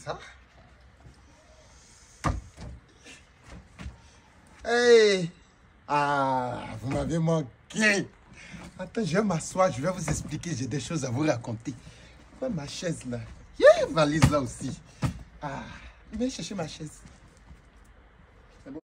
ça. Hey! Ah, vous m'avez manqué. Attends, je vais m'asseoir, je vais vous expliquer, j'ai des choses à vous raconter. Quoi, ma chaise là? Yeah, valise là aussi. Ah, je vais chercher ma chaise. C'est bon.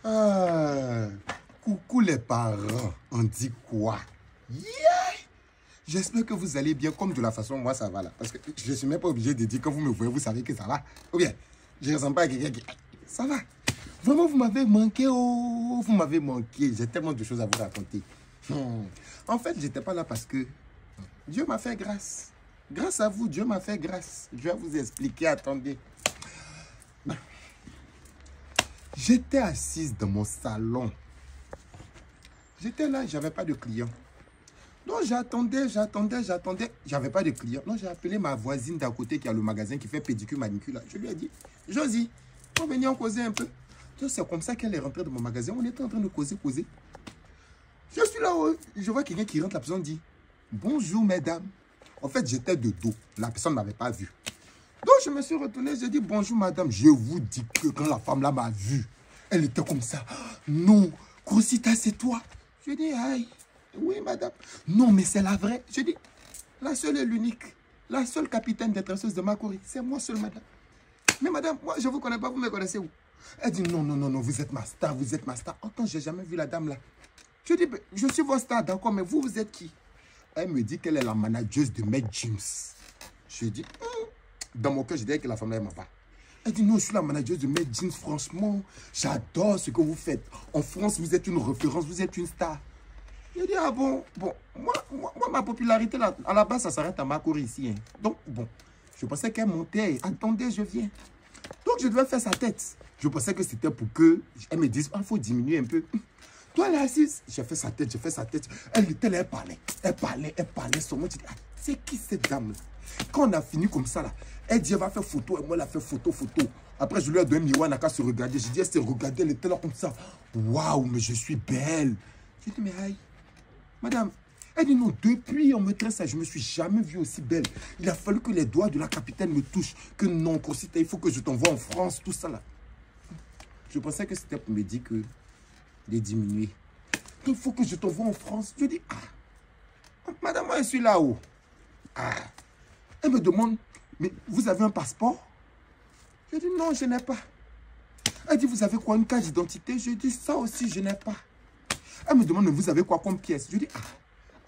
Ah, coucou les parents, on dit quoi? Yeah! J'espère que vous allez bien, comme de la façon moi ça va là. Parce que je ne suis même pas obligé de dire quand vous me voyez, vous savez que ça va. Ou bien, je ne ressemble pas à quelqu'un qui... Ça va. Vraiment, vous m'avez manqué, oh, vous m'avez manqué. J'ai tellement de choses à vous raconter. En fait, je n'étais pas là parce que Dieu m'a fait grâce. Grâce à vous, Dieu m'a fait grâce. Je vais vous expliquer, attendez. J'étais assise dans mon salon. J'étais là, je n'avais pas de clients. Donc j'attendais. J'avais pas de clients. Donc j'ai appelé ma voisine d'à côté qui a le magasin qui fait pédicure, manicure. Là. Je lui ai dit, Josie, on va venir causer un peu. Donc c'est comme ça qu'elle est rentrée dans mon magasin. On était en train de causer. Je suis là, je vois quelqu'un qui rentre, la personne dit, bonjour mesdames. En fait, j'étais de dos. La personne ne m'avait pas vu. Donc je me suis retourné, j'ai dit, bonjour madame. Je vous dis que quand la femme là m'a vu, elle était comme ça. Non, Crocita, c'est toi. Je dis, aïe. Oui, madame. Non, mais c'est la vraie. Je dis, la seule et l'unique. La seule capitaine des tresseuses de Makori. C'est moi seule, madame. Mais madame, moi, je ne vous connais pas. Vous me connaissez où? Elle dit, non, vous êtes ma star, vous êtes ma star. Attends, je n'ai jamais vu la dame là. Je dis, je suis votre star, d'accord, mais vous êtes qui? Elle me dit qu'elle est la manageuse de Maître James. Je dis, dans mon cœur, je dirais que la femme là, elle m'a pas. Elle dit, non, je suis la manageuse de Maître James. Franchement, j'adore ce que vous faites. En France, vous êtes une référence, vous êtes une star. Je dis, ah bon, moi, ma popularité, là, à la base, ça s'arrête à Makori ici. Hein. Donc, bon, je pensais qu'elle montait. Attendez, je viens. Donc, je devais faire sa tête. Je pensais que c'était pour qu'elle me dise, il faut diminuer un peu. Toi, elle est assise. J'ai fait sa tête. Elle était là, elle parlait seulement. Je dis, ah, c'est qui cette dame-là? Quand on a fini comme ça, là, elle dit, elle va faire photo. Et moi, elle a fait photo. Après, je lui ai donné un miroir, elle n'a qu'à se regarder. J'ai dit, elle s'est regardée, elle était là comme ça. Waouh, mais je suis belle. J'ai dit, mais aïe. Madame, elle dit non, depuis on me traite ça, je ne me suis jamais vue aussi belle. Il a fallu que les doigts de la capitaine me touchent. Que non, Crocita, il faut que je t'envoie en France, tout ça là. Je pensais que c'était pour me dire que de diminuer. Il faut que je t'envoie en France. Je dis, ah, madame, moi je suis là-haut. Ah, elle me demande, mais vous avez un passeport? Je dis, non, je n'ai pas. Elle dit, vous avez quoi, une carte d'identité? Je dis, ça aussi, je n'ai pas. Elle me demande, mais vous avez quoi comme pièce? Je dis, ah,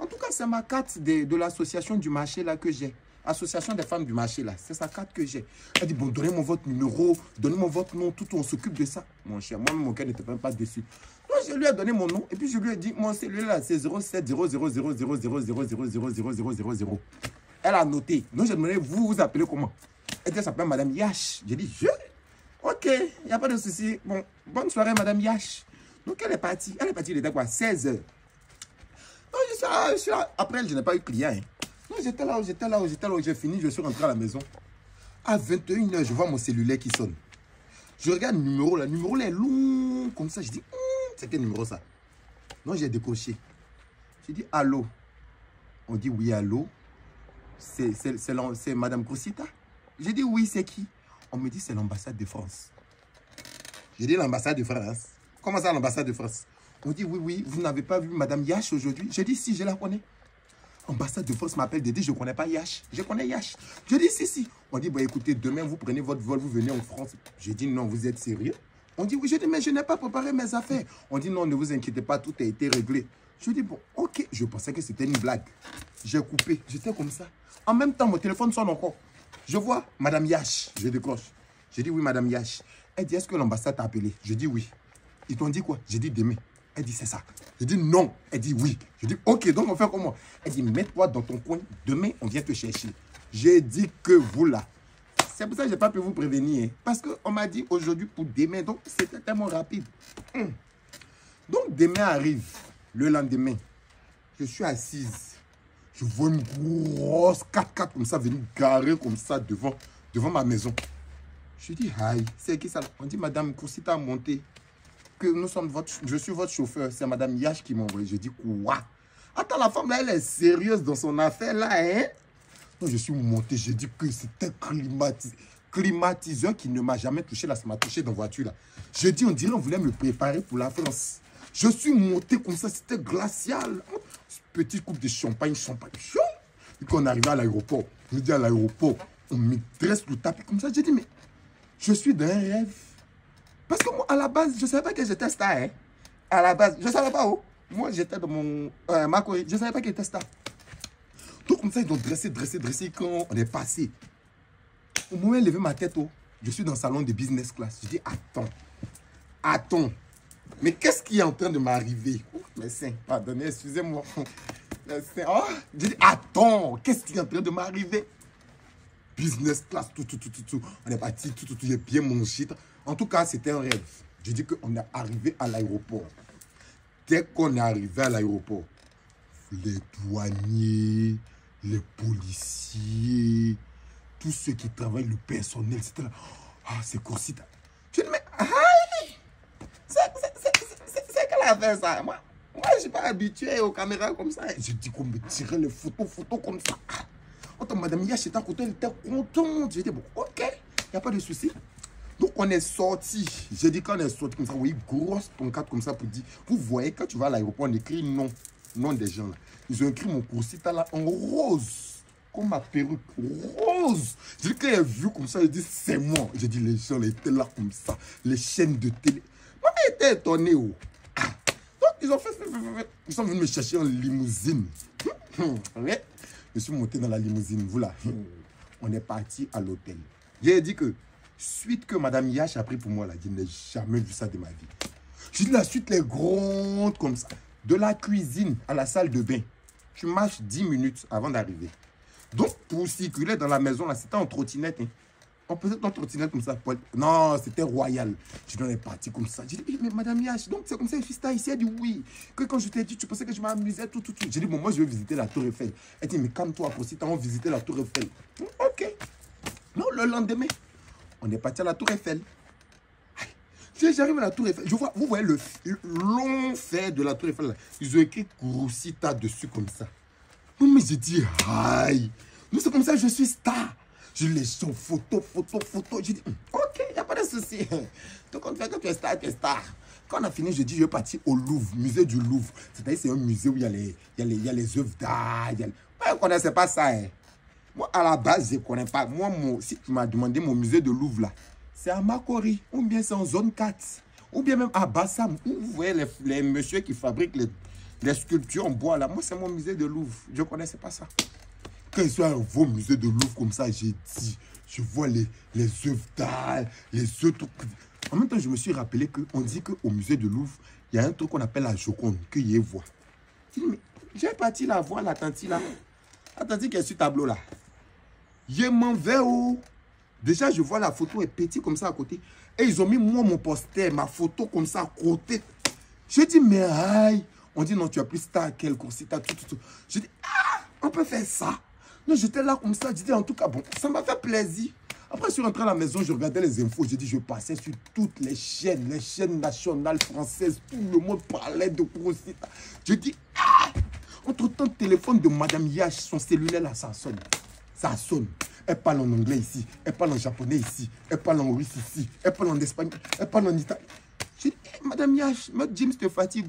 en tout cas, c'est ma carte de l'association du marché là que j'ai. Association des femmes du marché là, c'est sa carte que j'ai. Elle dit, bon, donnez-moi votre numéro, donnez-moi votre nom, tout, on s'occupe de ça. Mon cher, moi, mon cœur n'était même pas dessus. Donc, je lui ai donné mon nom et puis je lui ai dit, mon cellulaire là, c'est 07 000 000. Elle a noté. Donc, j'ai demandé, vous appelez comment? Elle dit, elle s'appelle Madame Yash. J'ai dit, ok, il n'y a pas de souci. Bon, bonne soirée, Madame Yash. Donc, elle est partie, il était quoi, 16 h. Donc, je suis là. Après, je n'ai pas eu client. Hein. Donc, j'étais là, j'ai fini, je suis rentré à la maison. À 21 h, je vois mon cellulaire qui sonne. Je regarde le numéro là est long, comme ça. Je dis, c'est quel numéro ça? Donc, j'ai décroché. J'ai dit, allô? On dit, oui, allô? C'est Madame Crocita? J'ai dit, oui, c'est qui? On me dit, c'est l'ambassade de France. J'ai dit, l'ambassade de France? Comment ça, l'ambassade de France? On dit, oui, vous n'avez pas vu Madame Yash aujourd'hui? J'ai dit, si, je la connais. Ambassade de France m'appelle Dédé, je ne connais pas Yash. Je connais Yash. Je dis, si. On dit, bah, écoutez, demain, vous prenez votre vol, vous venez en France. J'ai dit, non, vous êtes sérieux? On dit, oui. Je dis, mais je n'ai pas préparé mes affaires. On dit, non, ne vous inquiétez pas, tout a été réglé. Je dis, bon, ok. Je pensais que c'était une blague. J'ai coupé. J'étais comme ça. En même temps, mon téléphone sonne encore. Je vois Madame Yash. Je décroche. J'ai dit, oui, Madame Yash. Elle dit, est-ce que l'ambassade t'a appelé? Je dis, oui. Ils t'ont dit quoi? J'ai dit, demain. Elle dit, c'est ça. Je dis, non. Elle dit, oui. Je dis, ok, donc on fait comment? Elle dit, mets-toi dans ton coin. Demain, on vient te chercher. J'ai dit que vous là. C'est pour ça que je n'ai pas pu vous prévenir. Hein. Parce qu'on m'a dit aujourd'hui pour demain. Donc, c'était tellement rapide. Donc, demain arrive. Le lendemain, je suis assise. Je vois une grosse 4x4 comme ça venir garer comme ça devant devant ma maison. Je dis, aïe, c'est qui ça? On dit, madame, Koursita a monté. Que nous sommes je suis votre chauffeur. C'est madame Yash qui m'a envoyé. Je dis, quoi? Attends, la femme là, elle est sérieuse dans son affaire là, hein? Donc, je suis monté. J'ai dit que c'était climatiseur qui ne m'a jamais touché là. Ça m'a touché dans la voiture là. J'ai dit, on dirait, on voulait me préparer pour la France. Je suis monté comme ça, c'était glacial. Petite coupe de champagne. Et quand on arrive à l'aéroport, je dis à l'aéroport, on me dresse le tapis comme ça. J'ai dit, mais je suis dans un rêve. Parce que moi, à la base, je ne savais pas que j'étais star. Hein. À la base, je ne savais pas où. Moi, j'étais dans mon Macquarie. Je ne savais pas qu'il était star. Donc, comme ça, ils ont dressé. Quand on est passé, au moment où j'ai levé ma tête, je suis dans le salon de business class. Je dis, attends. Mais qu'est-ce qui est en train de m'arriver? Mes seins, pardonnez, excusez-moi. Oh, je dis, attends, qu'est-ce qui est en train de m'arriver? Business class, tout. On est parti, tout, j'ai bien mangé. En tout cas, c'était un rêve. Je dis qu'on est arrivé à l'aéroport. Dès qu'on est arrivé à l'aéroport, les douaniers, les policiers, tous ceux qui travaillent, le personnel, c'était là. Ah, c'est Koursita. Je dis, mais, c'est qu'elle a fait ça. Moi, je ne suis pas habitué aux caméras comme ça. Je dis qu'on me tirait les photos comme ça. Quand madame Yash était à côté, elle était contente. J'ai dit, bon, ok, il n'y a pas de souci. Donc, on est sorti. J'ai dit, quand on est sorti comme ça, oui, grosse pancarte comme ça pour dire, vous voyez, quand tu vas à l'aéroport, on écrit nom des gens là. Ils ont écrit mon Koursita là en rose, comme ma perruque, rose. J'ai dit, quand j'ai vu comme ça, j'ai dit, c'est moi. J'ai dit, les gens là, étaient là comme ça, les chaînes de télé. Moi, j'étais étonné. Donc, ils sont venus me chercher en limousine. Ouais. Je suis monté dans la limousine, vous là. On est parti à l'hôtel. J'ai dit que, suite que madame Yash a pris pour moi là, je n'ai jamais vu ça de ma vie. J'ai dit la suite, les grandes comme ça. De la cuisine à la salle de bain. Tu marches 10 minutes avant d'arriver. Donc, pour circuler dans la maison là, c'était en trottinette. Hein. On faisait en trottinette comme ça. Non, c'était royal. Je suis parti comme ça. J'ai dit, mais madame Yash, donc c'est comme ça, je suis ici. Elle dit oui. Que quand je t'ai dit, tu pensais que je m'amusais, tout. J'ai dit, bon, moi, je vais visiter la Tour Eiffel. Elle dit, mais calme-toi, pour si tu as visité la Tour Eiffel. Ok. Non, le lendemain, on est parti à la Tour Eiffel. J'arrive à la Tour Eiffel. Je vois, vous voyez le long fer de la Tour Eiffel. Là. Ils ont écrit Koursita dessus comme ça. Non, mais j'ai dit, aïe. Non, c'est comme ça, je suis star. Je les gens, photo. J'ai dit, ok, il n'y a pas de souci. Donc, on fait que tu es star, tu es star. Quand on a fini, je dis, je vais partir au Louvre, musée du Louvre. C'est-à-dire, c'est un musée où il y a les œuvres d'art. Moi, je ne connaissais pas ça. Hein. Moi, à la base, je ne connais pas. Moi, si tu m'as demandé mon musée de Louvre, là, c'est à Macquarie, ou bien c'est en zone 4, ou bien même à Bassam, où vous voyez les messieurs qui fabriquent les sculptures en bois, là. Moi, c'est mon musée de Louvre. Je ne connaissais pas ça. Quand je suis à un beau musée de Louvre comme ça, j'ai dit, je vois les œuvres d'art, les autres. En même temps, je me suis rappelé qu'on dit qu'au musée de Louvre, il y a un truc qu'on appelle la Joconde, que y voit. J'ai parti la voir, la tante là. La tante qui est sur le tableau là. Je m'en vais où? Déjà, je vois la photo est petite comme ça à côté. Et ils ont mis moi, mon poster, ma photo comme ça à côté. Je dis, mais aïe. On dit, non, tu as plus star qu'elle, Koursita, tout. Je dis, on peut faire ça. Non, j'étais là comme ça. Je dis, en tout cas, bon, ça m'a fait plaisir. Après, je suis rentré à la maison, je regardais les infos. Je dis, je passais sur toutes les chaînes nationales françaises. Tout le monde parlait de Koursita. Je dis, entre-temps, le téléphone de madame Yash, son cellulaire là, ça sonne. Ça sonne. Elle parle en anglais ici, elle parle en japonais ici, elle parle en russe ici, elle parle en espagnol, elle parle en italien. Je dis, madame Yash, Maître James te fatigue.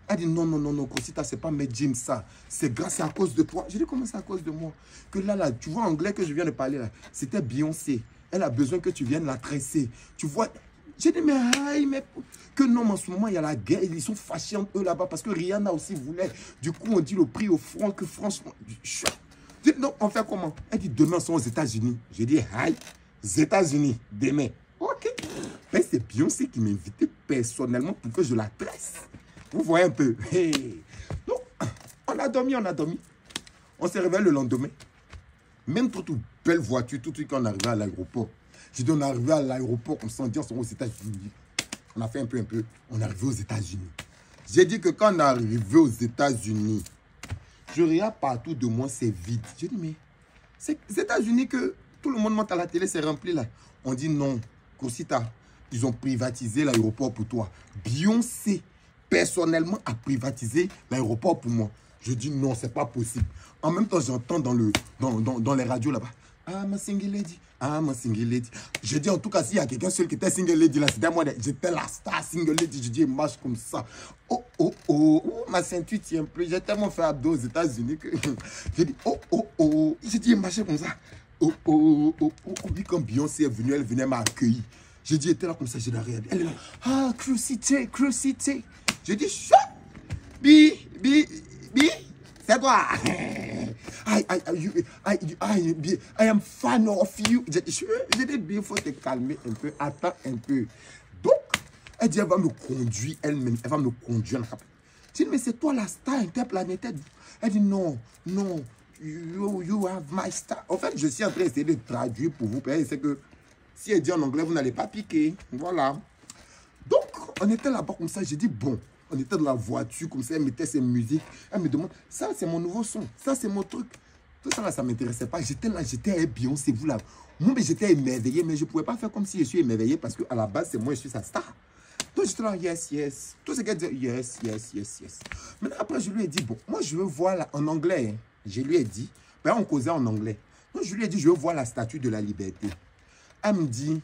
Elle dit, non, Koursita, c'est pas Maître James ça. C'est grâce à cause de toi. Je dis, comment c'est à cause de moi? Que là, tu vois anglais que je viens de parler là, c'était Beyoncé. Elle a besoin que tu viennes la tresser. Tu vois. J'ai dit, mais que non, en ce moment, il y a la guerre. Ils sont fâchés entre eux là-bas parce que Rihanna aussi voulait. Du coup, on dit le prix au front que franchement. Je dis, non, on fait comment? Elle dit, demain, on sera aux États-Unis. J'ai dit, aïe, aux États-Unis, demain. Ok. Mais c'est Beyoncé qui m'a invité personnellement pour que je la tresse. Vous voyez un peu. Hey. Donc, on a dormi. On s'est réveillé le lendemain. Même toute belle voiture, tout de suite quand on est arrivé à l'aéroport. J'ai dit, on est arrivé à l'aéroport, on s'en dit, on sera aux États-Unis. On a fait un peu. On est arrivé aux États-Unis. J'ai dit que quand on est arrivé aux États-Unis, je regarde partout de moi, c'est vide. J'ai dit, mais c'est aux États-Unis que Tout le monde monte à la télé, c'est rempli là. On dit non, Koursita, ils ont privatisé l'aéroport pour toi. Beyoncé, personnellement, a privatisé l'aéroport pour moi. Je dis non, c'est pas possible. En même temps, j'entends dans les radios là-bas. I'm a single lady, I'm a single lady. Je dis en tout cas, s'il y a quelqu'un seul qui était single lady là, c'était moi. J'étais la star single lady. Je dis, elle marche comme ça. Oh, oh, oh, oh, ma ceinture tient plus. J'ai tellement fait abdos aux États-Unis que j'ai dit, oh, oh, oh. J'ai dit, elle marchait comme ça. Oh, oh, oh, oh, oh. Puis quand Beyoncé est venue, elle venait m'accueillir. J'ai dit, elle était là comme ça, j'ai regardé. Elle est là, ah, Crucité, Crucité. J'ai dit, chut, bi, c'est toi. I am fan of you. J'ai dit, bien, il faut te calmer un peu. Attends un peu. Donc, elle dit, elle va me conduire elle-même. Elle va me conduire. J'ai dit, mais c'est toi la star interplanétaire. Elle dit, non, non. You have my star. En fait, je suis en train d'essayer de traduire pour vous. C'est que si elle dit en anglais, vous n'allez pas piquer. Voilà. Donc, on était là-bas comme ça. J'ai dit, bon. On était dans la voiture, comme ça, elle mettait ses musiques. Elle me demande, ça c'est mon nouveau son, ça c'est mon truc. Tout ça là, ça ne m'intéressait pas. J'étais là, j'étais Beyoncé, vous là. Moi, mais j'étais émerveillé, mais je ne pouvais pas faire comme si je suis émerveillé parce qu'à la base, c'est moi, je suis sa star. Donc j'étais là, yes, yes. Tout ce qu'elle disait, yes, yes, yes, yes. Maintenant, après, je lui ai dit, bon, moi, je veux voir là, en anglais. Hein. Je lui ai dit, ben, on causait en anglais. Donc je lui ai dit, je veux voir la statue de la liberté. Elle me dit,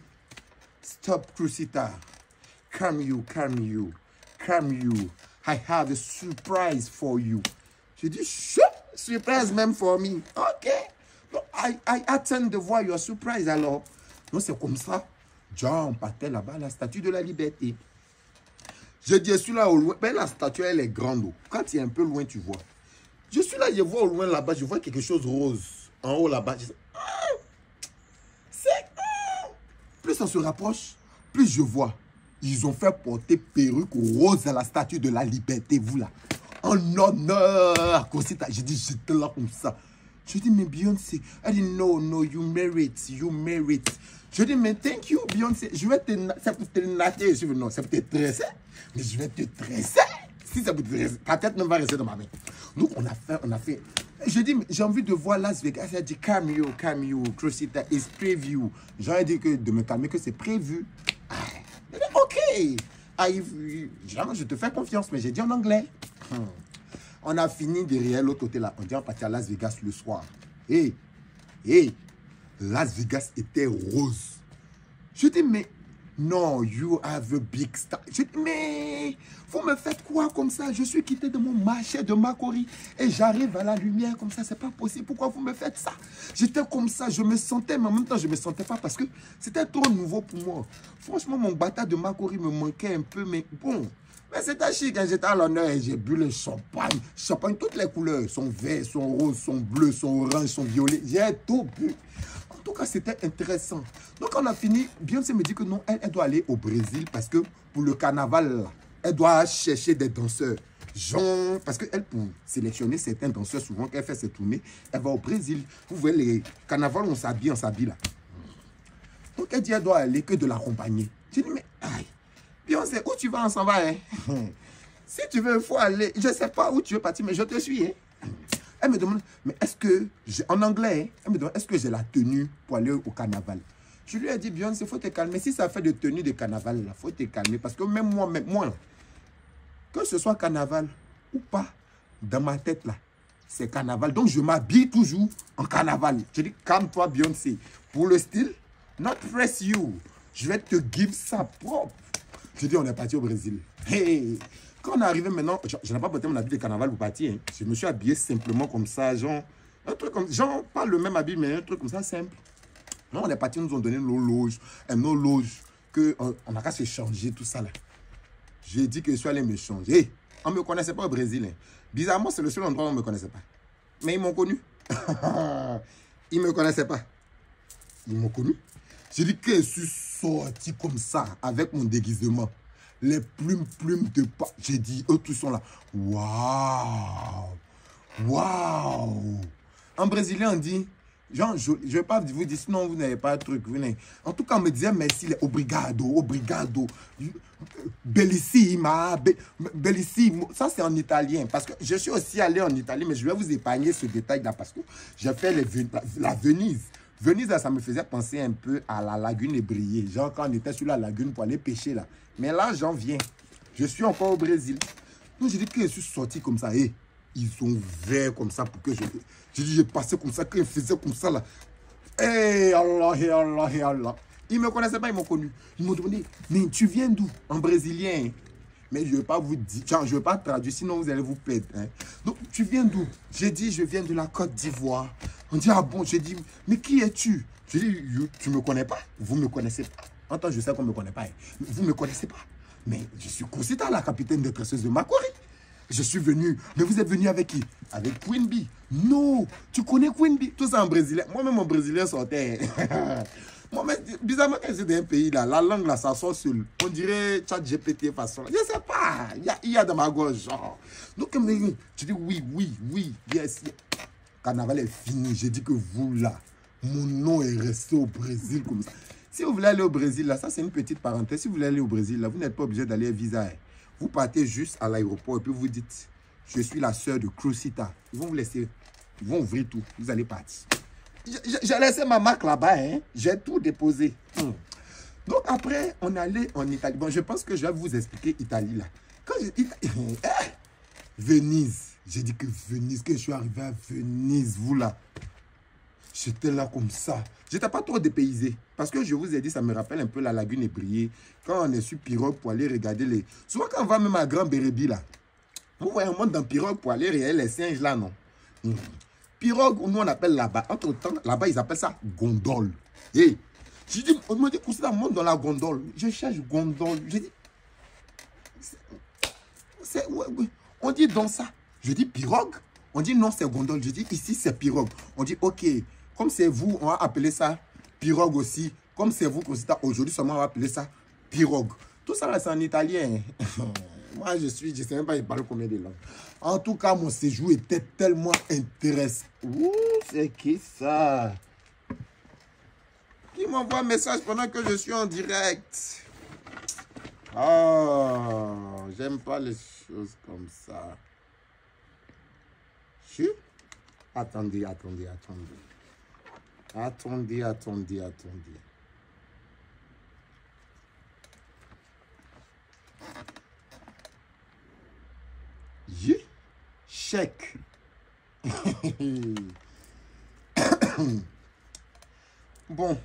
stop, Crucita. Calm you, calm you. Come you, I have a surprise for you. Je dis, surprise même for me. Ok. Donc, I attend de voir your surprise alors. Donc, c'est comme ça. John partait là-bas, la statue de la liberté. Je dis, je suis là au loin. Ben, la statue, elle est grande. Quand tu es un peu loin, tu vois. Je suis là, je vois au loin là-bas, je vois quelque chose rose. En haut là-bas. Je dis, c'est... Plus on se rapproche, plus je vois. Ils ont fait porter perruque rose à la statue de la liberté, vous là. En honneur. J'ai dit, j'étais là comme ça. Je dis, mais Beyoncé. Elle dit, no, no, you merit, you merit. Je dis, mais thank you, Beyoncé. Je vais te natter. Je dis, non, ça peut te tresser. Mais je vais te tresser. Si ça peut te tresser, ta tête ne va rester dans ma main. Donc, on a fait. Je dis, j'ai envie de voir Las Vegas. Elle a dit, calm you, Crucita, is preview. J'aurais dit que de me calmer, que c'est prévu. Ok, je te fais confiance, mais j'ai dit en anglais. On a fini derrière l'autre côté là. On dit on partit à Las Vegas le soir. Et Las Vegas était rose. Je dis, mais non, you have a big star. Je dis, mais vous me faites quoi comme ça? Je suis quitté de mon marché de Makori et j'arrive à la lumière comme ça. C'est pas possible. Pourquoi vous me faites ça? J'étais comme ça. Je me sentais, mais en même temps, je ne me sentais pas parce que c'était trop nouveau pour moi. Franchement, mon bâtard de Makori me manquait un peu, mais bon. Mais c'était chic. Hein? J'étais à l'honneur et j'ai bu le champagne. Champagne, toutes les couleurs. Son vert, son rose, son bleu, son orange, son violet. J'ai tout bu. En tout cas, c'était intéressant. Donc, on a fini. Beyoncé me dit que non, elle doit aller au Brésil parce que pour le carnaval, là, elle doit chercher des danseurs. Genre, parce qu'elle, pour sélectionner certains danseurs, souvent, qu'elle fait ses tournées, elle va au Brésil. Vous voyez, les carnavals, on s'habille là. Donc, elle dit elle doit aller que de l'accompagner. J'ai dit, mais, aïe, Beyoncé, où tu vas, on s'en va, hein? Si tu veux, il faut aller. Je ne sais pas où tu veux partir, mais je te suis, hein? Elle me demande, mais est-ce que, en anglais, elle me demande, est-ce que j'ai la tenue pour aller au carnaval? Je lui ai dit, Beyoncé, il faut te calmer. Si ça fait de tenue de carnaval, il faut te calmer. Parce que même moi, que ce soit carnaval ou pas, dans ma tête, là, c'est carnaval. Donc, je m'habille toujours en carnaval. Je dis, calme-toi, Beyoncé. Pour le style, not press you. Je vais te give ça propre. Je dis, on est parti au Brésil. Hey! Quand on est arrivé maintenant, je n'ai pas porté mon habit de carnaval pour partir. Hein. Je me suis habillé simplement comme ça, genre, un truc comme, genre, pas le même habit, mais un truc comme ça, simple. Non, on est parti, nous ont donné nos loges, qu'on n'a qu'à se changer, tout ça là. J'ai dit que je suis allé me changer. Hey, on ne me connaissait pas au Brésil. Hein. Bizarrement, c'est le seul endroit où on ne me connaissait pas. Mais ils m'ont connu. Ils ne me connaissaient pas. Ils m'ont connu. J'ai dit que je suis sorti comme ça, avec mon déguisement. Les plumes de pas. J'ai dit, eux tous sont là. Waouh! Waouh! En brésilien, on dit, genre, je ne vais pas vous dire, sinon vous n'avez pas de truc. En tout cas, on me disait merci, obrigado, obrigado. Bellissima, bellissimo. Ça, c'est en italien. Parce que je suis aussi allé en Italie, mais je vais vous épargner ce détail-là parce que j'ai fait la Venise. Venise, là, ça me faisait penser un peu à la lagune ébriée. Genre quand on était sur la lagune pour aller pêcher là. Mais là, j'en viens. Je suis encore au Brésil. Donc, j'ai dit que je suis sorti comme ça. Et ils sont verts comme ça pour que je... J'ai dit, j'ai passé comme ça, qu'ils faisaient comme ça là. Eh, Allah, eh Allah, eh Allah. Ils ne me connaissaient pas, ils m'ont connu. Ils m'ont demandé, mais tu viens d'où? En brésilien. Mais je ne vais pas vous dire, je ne vais pas traduire, sinon vous allez vous perdre. Hein. Donc, tu viens d'où? J'ai dit, je viens de la Côte d'Ivoire. On dit, ah bon? J'ai dit, mais qui es-tu? J'ai dit, tu ne me connais pas? Vous ne me connaissez pas. En tant que je sais qu'on ne me connaît pas. Hein. Vous ne me connaissez pas. Mais je suis Koursita, la capitaine de tresseuse de Makori. Je suis venu. Mais vous êtes venu avec qui? Avec Queen Bee. Non, tu connais Queen Bee? Tout ça en brésilien. Moi-même, mon brésilien sortait. Moi, bizarrement, quand c'est dans un pays, là, la langue, là, ça sort seul. On dirait ChatGPT façon. Je ne sais pas. Il y a dans ma gorge. Genre. Donc, je dis oui, oui, oui, yes, yes. Carnaval est fini. J'ai dit que vous, là, mon nom est resté au Brésil comme ça. Si vous voulez aller au Brésil, là, ça, c'est une petite parenthèse. Si vous voulez aller au Brésil, là, vous n'êtes pas obligé d'aller à visa. Vous partez juste à l'aéroport et puis vous dites, je suis la sœur de Koursita. Ils vont vous laisser, ils vont ouvrir tout. Vous allez partir. J'ai laissé ma marque là-bas, hein. J'ai tout déposé. Donc après, on allait en Italie. Bon, je pense que je vais vous expliquer Italie là. Quand Venise, j'ai dit que Venise, quand je suis arrivé à Venise, vous là, j'étais là comme ça. J'étais pas trop dépaysé. Parce que je vous ai dit, ça me rappelle un peu la lagune ébriée. Quand on est sur pirogue pour aller regarder les... Souvent quand on va même à Grand Bérébi là, vous voyez, on monte dans pirogue pour aller regarder les singes là, non? Pirogue, nous on appelle là-bas. Entre temps, là-bas, ils appellent ça gondole. Et j'ai dit, on me dit, Koursita, monte dans la gondole. Je cherche gondole. J'ai dit, ouais. On dit dans ça. Je dis pirogue. On dit non, c'est gondole. Je dis ici, c'est pirogue. On dit, ok, comme c'est vous, on va appeler ça pirogue aussi. Comme c'est vous, Koursita, aujourd'hui seulement, on va appeler ça pirogue. Tout ça, là, c'est en italien. Moi, je sais même pas, il parle combien de langues. En tout cas, mon séjour était tellement intéressant. Ouh, c'est qui ça? Qui m'envoie un message pendant que je suis en direct? Oh, j'aime pas les choses comme ça. Attendez. Chèque. Bon.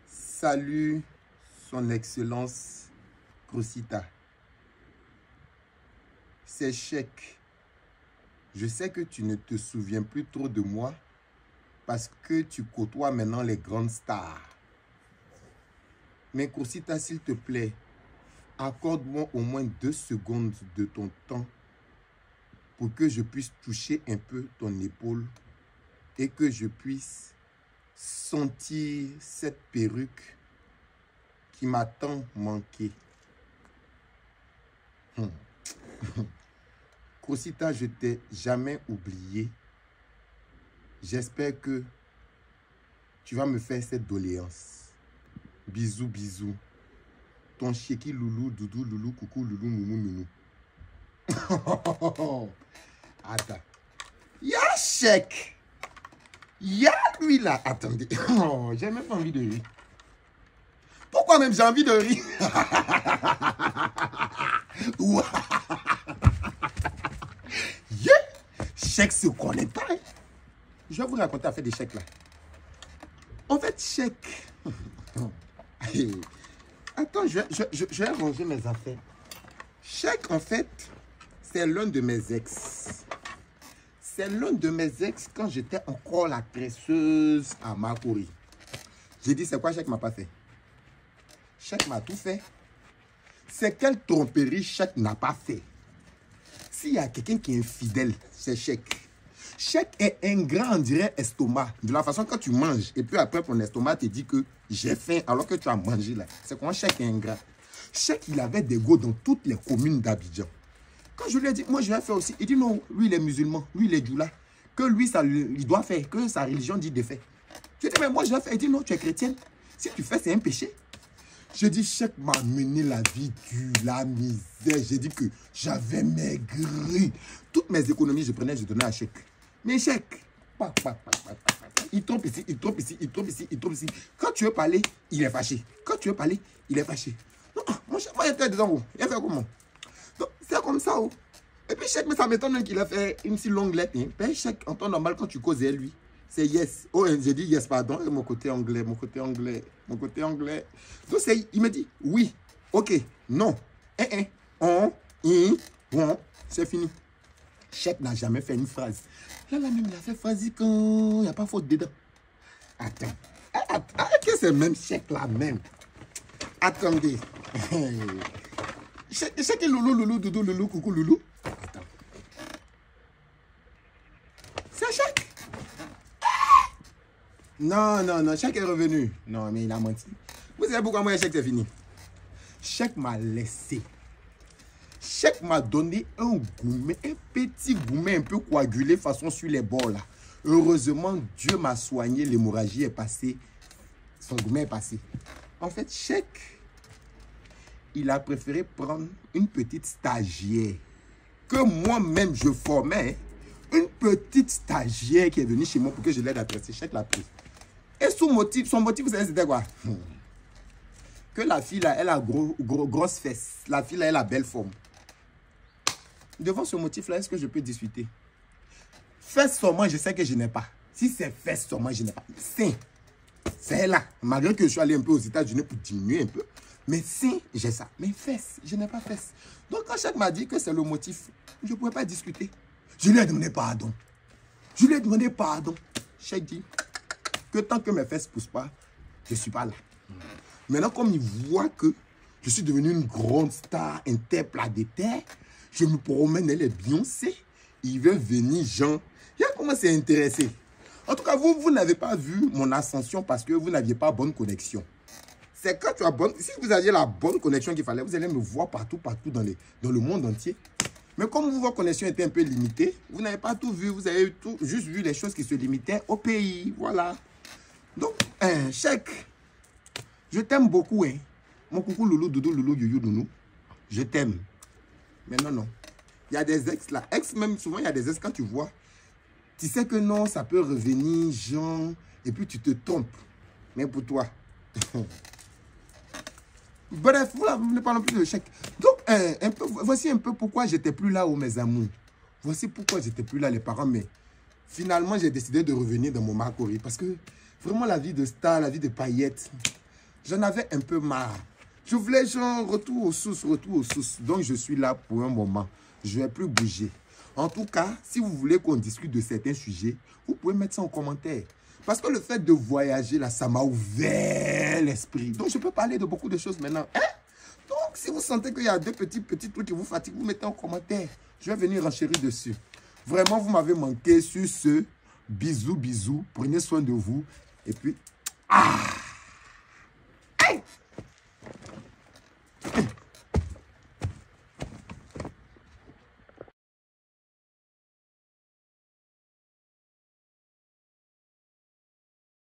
Salut, son Excellence Koursita. C'est chèque. Je sais que tu ne te souviens plus trop de moi parce que tu côtoies maintenant les grandes stars. Mais Koursita, s'il te plaît, accorde-moi au moins 2 secondes de ton temps pour que je puisse toucher un peu ton épaule et que je puisse sentir cette perruque qui m'a tant manqué. Koursita, je t'ai jamais oublié. J'espère que tu vas me faire cette doléance. Bisous, bisous. Ton chéki loulou, doudou, loulou, coucou, loulou, moumou, nounou. Attends. Y'a chèque. Y'a lui là. Attendez. Oh, j'ai même pas envie de rire. Pourquoi même j'ai envie de rire? Yeah. Chèque se connaît pas. Hein? Je vais vous raconter à faire des chèques là. En fait, chèque. Attends, je vais ranger mes affaires. Chèque, en fait, c'est l'un de mes ex. C'est l'un de mes ex quand j'étais encore la tresseuse à Makori. J'ai dit, c'est quoi Chèque m'a pas fait? Chèque m'a tout fait. C'est quelle tromperie Chèque n'a pas fait? S'il y a quelqu'un qui est infidèle, c'est Chèque. Chèque est ingrat, on dirait estomac. De la façon quand tu manges, et puis après ton estomac te dit que j'ai faim alors que tu as mangé là. C'est comment Chèque est ingrat. Chèque, il avait des go dans toutes les communes d'Abidjan. Quand je lui ai dit, moi je vais faire aussi, il dit non, lui il est musulman, lui il est djoula. Que lui, ça, il doit faire, que sa religion dit de faire. Je dis, mais moi je vais faire. Il dit non, tu es chrétienne. Si tu fais, c'est un péché. Je dis, Chèque m'a mené la vie dure, la misère. J'ai dit que j'avais maigri. Toutes mes économies, je prenais, je donnais à Chèque. Mais Chèque, il trompe ici, il trompe ici, il trompe ici, il trompe ici. Quand tu veux parler, il est fâché. Quand tu veux parler, il est fâché. Non, mon chef, moi, j'étais dedans, oh. Il a fait comment? Donc, c'est comme ça, oh. Et puis, chèque, mais ça m'étonne qu'il a fait une si longue lettre. Hein. Ben, chèque, en temps normal, quand tu causes avec lui, c'est yes. Oh, j'ai dit yes, pardon. Et mon côté anglais, mon côté anglais, mon côté anglais. Donc, il me dit oui, ok, non, on, c'est fini. Chèque n'a jamais fait une phrase. Là, même, il a fait phrase quand il n'y a pas faute dedans. Attends. Qu'est-ce que c'est même chèque là même? Attendez. Chèque loulou, loulou, doudou, loulou, coucou, loulou. Attends. C'est chèque. Non, chèque est revenu. Non, mais il a menti. Vous savez pourquoi moi, chèque c'est fini? Chèque m'a laissé. Chèque m'a donné un gourmet, un petit gourmet un peu coagulé façon sur les bords là. Heureusement, Dieu m'a soigné, l'hémorragie est passée. Son gourmet est passé. En fait, chèque, il a préféré prendre une petite stagiaire que moi-même je formais. Une petite stagiaire qui est venue chez moi pour que je l'aide à tresser. Chèque l'a pris. Et son motif, vous savez, c'était quoi? Que la fille là, elle a grosse fesses. La fille là, elle a belle forme. Devant ce motif-là, est-ce que je peux discuter? Fesses seulement, je sais que je n'ai pas. Si c'est fesses seulement, je n'ai pas. Sein, c'est là. Malgré que je suis allé un peu aux États-Unis pour diminuer un peu. Mais sein, j'ai ça. Mais fesses, je n'ai pas fesses. Donc quand Chèque m'a dit que c'est le motif, je ne pouvais pas discuter. Je lui ai demandé pardon. Je lui ai demandé pardon. Chèque dit que tant que mes fesses ne poussent pas, je ne suis pas là. Maintenant, comme il voit que je suis devenu une grande star interplanétaire, je me promène, elle est Beyoncé, il veut venir, Jean. Il a commencé à s'intéresser. En tout cas, vous n'avez pas vu mon ascension parce que vous n'aviez pas bonne connexion. C'est quand tu as bonne... Si vous aviez la bonne connexion qu'il fallait, vous allez me voir partout dans le monde entier. Mais comme votre connexion était un peu limitée, vous n'avez pas tout vu. Vous avez juste vu les choses qui se limitaient au pays. Voilà. Donc, Chèque, je t'aime beaucoup. Hein. Mon coucou, loulou, doudou, loulou, youyou, nounou. Je t'aime. Mais non. Il y a des ex là. Ex, même souvent, il y a des ex quand tu vois. Tu sais que non, ça peut revenir, Jean. Et puis, tu te trompes. Mais pour toi. Bref, voilà, ne parlons plus de Chèque. Donc, voici un peu pourquoi j'étais plus là, oh mes amours. Voici pourquoi j'étais plus là, les parents. Mais finalement, j'ai décidé de revenir dans mon Marcory. Parce que vraiment, la vie de star, la vie de paillettes, j'en avais un peu marre. Je voulais genre retour aux sources. Donc, je suis là pour un moment. Je ne vais plus bouger. En tout cas, si vous voulez qu'on discute de certains sujets, vous pouvez mettre ça en commentaire. Parce que le fait de voyager, là, ça m'a ouvert l'esprit. Donc, je peux parler de beaucoup de choses maintenant. Hein? Donc, si vous sentez qu'il y a deux petits trucs qui vous fatiguent, vous mettez en commentaire. Je vais venir renchérir dessus. Vraiment, vous m'avez manqué sur ce. Bisous. Prenez soin de vous. Et puis,